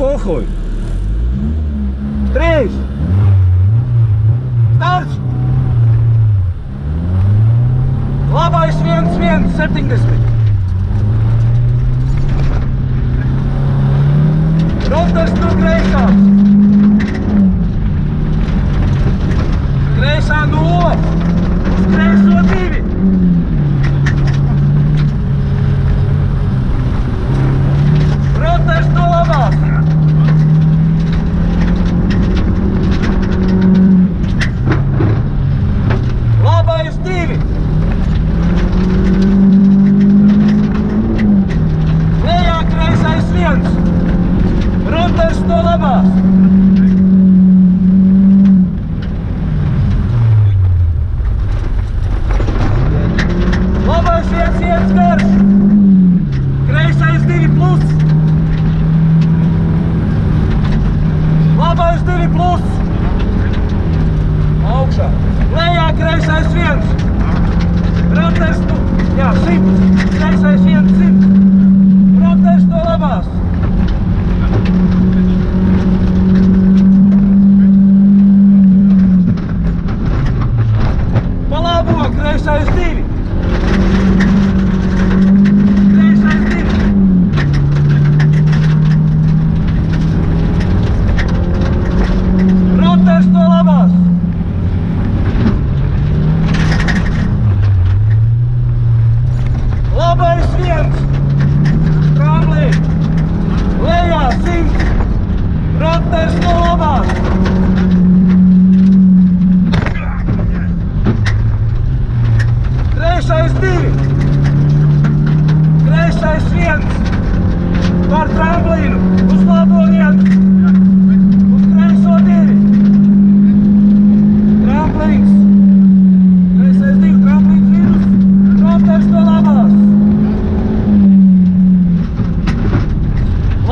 Pohuj. 3. Starts. Labais 1-1-70. Rotas no kreisās. Kreisā 0. Uz kreiso 2. Rotas no labās. Labais 2. Lejā kreisais 1. Rotas no labās. Labais 1-1 garš. Kreisais 2 plus. Labais 2 plus. Augšā. Lejā kreisais 1. Rotas no... Jā, 100. Kreisais 1-100. Rotas no labās. Pa labo kreisais 2. Kreisais 2. Rotas no labās. Labais 1. Tramlī. Lejā 100. Rotas no labās. Kreisais 2. Kreisais 1. Par tramplīnu. Uz labo 1. Uz kreiso 2. Tramplīns. Kreisais 2. Tramplīns virus. Rotas no labās.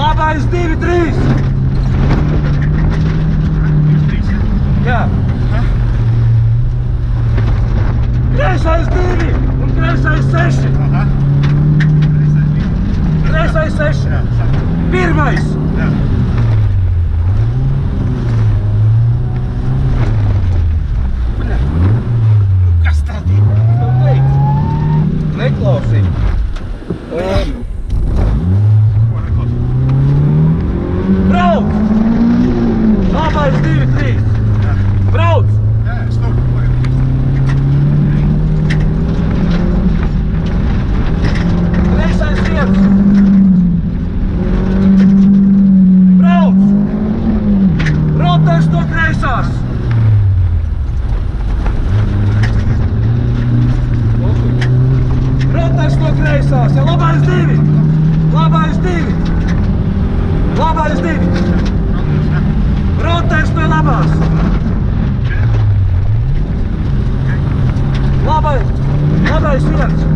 Labais 2-3. Jā. Kreisais 2 un kreisais 6. Kreisais 6. Pirmais. Kas tad ir? Neklausīt. Brauc! Labais 2-3. Brauc! Jā, stop. Kreisais 1. Brauc! Rotas no kreisās. Rotas no kreisās. Ja labais 2. Labais 2. Labais 2. Rotas no labās. Labais 1.